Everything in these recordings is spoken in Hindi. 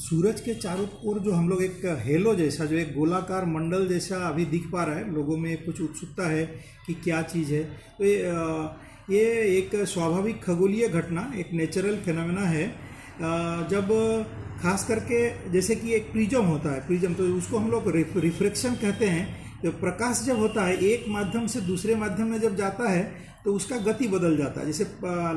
सूरज के चारों ओर जो हम लोग एक हेलो जैसा, जो एक गोलाकार मंडल जैसा अभी दिख पा रहा है, लोगों में कुछ उत्सुकता है कि क्या चीज़ है। तो ये एक स्वाभाविक खगोलीय घटना, एक नेचुरल फिनोमेना है। जब खास करके जैसे कि एक प्रिज्म होता है, प्रिज्म तो उसको हम लोग रिफ्रेक्शन कहते हैं। तो प्रकाश जब होता है एक माध्यम से दूसरे माध्यम में जब जाता है तो उसका गति बदल जाता है। जैसे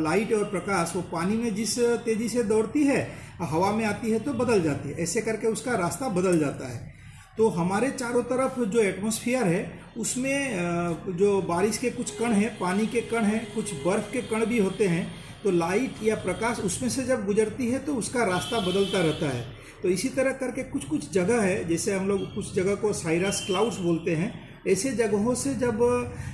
लाइट और प्रकाश वो पानी में जिस तेज़ी से दौड़ती है, हवा में आती है तो बदल जाती है, ऐसे करके उसका रास्ता बदल जाता है। तो हमारे चारों तरफ जो एटमॉस्फेयर है उसमें जो बारिश के कुछ कण हैं, पानी के कण हैं, कुछ बर्फ़ के कण भी होते हैं। तो लाइट या प्रकाश उसमें से जब गुजरती है तो उसका रास्ता बदलता रहता है। तो इसी तरह करके कुछ कुछ जगह है, जैसे हम लोग कुछ जगह को साइरस क्लाउड्स बोलते हैं, ऐसे जगहों से जब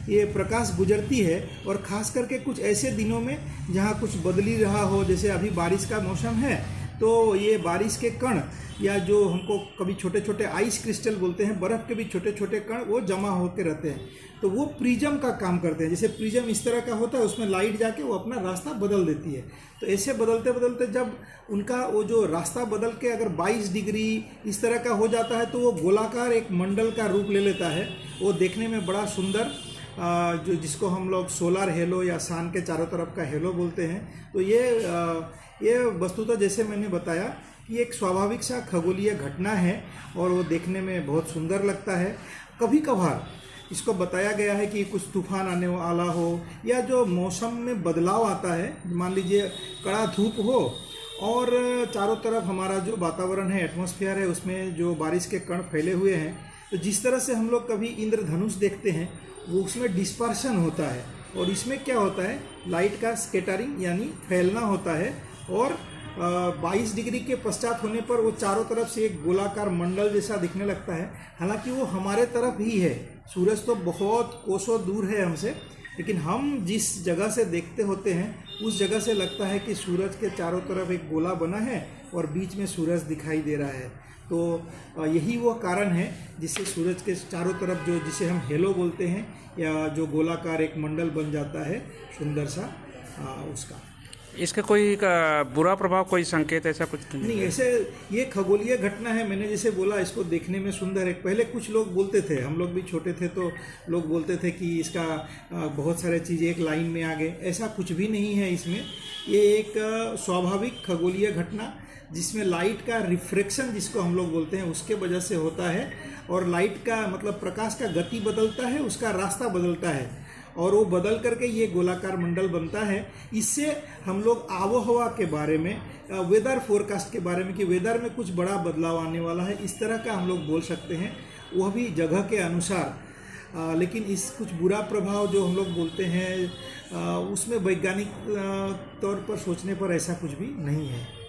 ये प्रकाश गुजरती है, और ख़ास करके कुछ ऐसे दिनों में जहाँ कुछ बदली रहा हो, जैसे अभी बारिश का मौसम है, तो ये बारिश के कण या जो हमको कभी छोटे छोटे आइस क्रिस्टल बोलते हैं, बर्फ़ के भी छोटे छोटे कण वो जमा होकर रहते हैं, तो वो प्रिज्म का काम करते हैं। जैसे प्रिज्म इस तरह का होता है, उसमें लाइट जाके वो अपना रास्ता बदल देती है। तो ऐसे बदलते बदलते जब उनका वो जो रास्ता बदल के अगर 22 डिग्री इस तरह का हो जाता है तो वो गोलाकार एक मंडल का रूप ले लेता है। वो देखने में बड़ा सुंदर, जो जिसको हम लोग सोलर हेलो या सन के चारों तरफ का हेलो बोलते हैं। तो ये वस्तुतः जैसे मैंने बताया कि एक स्वाभाविक सा खगोलीय घटना है और वो देखने में बहुत सुंदर लगता है। कभी कभार इसको बताया गया है कि कुछ तूफान आने वाला हो या जो मौसम में बदलाव आता है, मान लीजिए कड़ा धूप हो और चारों तरफ हमारा जो वातावरण है, एटमॉस्फेयर है, उसमें जो बारिश के कण फैले हुए हैं, तो जिस तरह से हम लोग कभी इंद्रधनुष देखते हैं वो उसमें डिस्पर्शन होता है। और इसमें क्या होता है, लाइट का स्कैटरिंग यानी फैलना होता है, और 22 डिग्री के पश्चात होने पर वो चारों तरफ से एक गोलाकार मंडल जैसा दिखने लगता है। हालांकि वो हमारे तरफ ही है, सूरज तो बहुत कोसों दूर है हमसे, लेकिन हम जिस जगह से देखते होते हैं उस जगह से लगता है कि सूरज के चारों तरफ एक गोला बना है और बीच में सूरज दिखाई दे रहा है। तो यही वो कारण है जिससे सूरज के चारों तरफ जो, जिसे हम हेलो बोलते हैं, या जो गोलाकार एक मंडल बन जाता है सुंदर सा, उसका। इसका कोई बुरा प्रभाव, कोई संकेत ऐसा कुछ नहीं, ऐसे ये खगोलीय घटना है। मैंने जैसे बोला इसको देखने में सुंदर है। पहले कुछ लोग बोलते थे, हम लोग भी छोटे थे तो लोग बोलते थे कि इसका बहुत सारे चीज़ एक लाइन में आ गए। ऐसा कुछ भी नहीं है इसमें। ये एक स्वाभाविक खगोलीय घटना जिसमें लाइट का रिफ्रैक्शन जिसको हम लोग बोलते हैं उसके वजह से होता है, और लाइट का मतलब प्रकाश का गति बदलता है, उसका रास्ता बदलता है, और वो बदल करके ये गोलाकार मंडल बनता है। इससे हम लोग आबोहवा के बारे में, वेदर फोरकास्ट के बारे में, कि वेदर में कुछ बड़ा बदलाव आने वाला है, इस तरह का हम लोग बोल सकते हैं, वह भी जगह के अनुसार। लेकिन इस कुछ बुरा प्रभाव जो हम लोग बोलते हैं उसमें वैज्ञानिक तौर पर सोचने पर ऐसा कुछ भी नहीं है।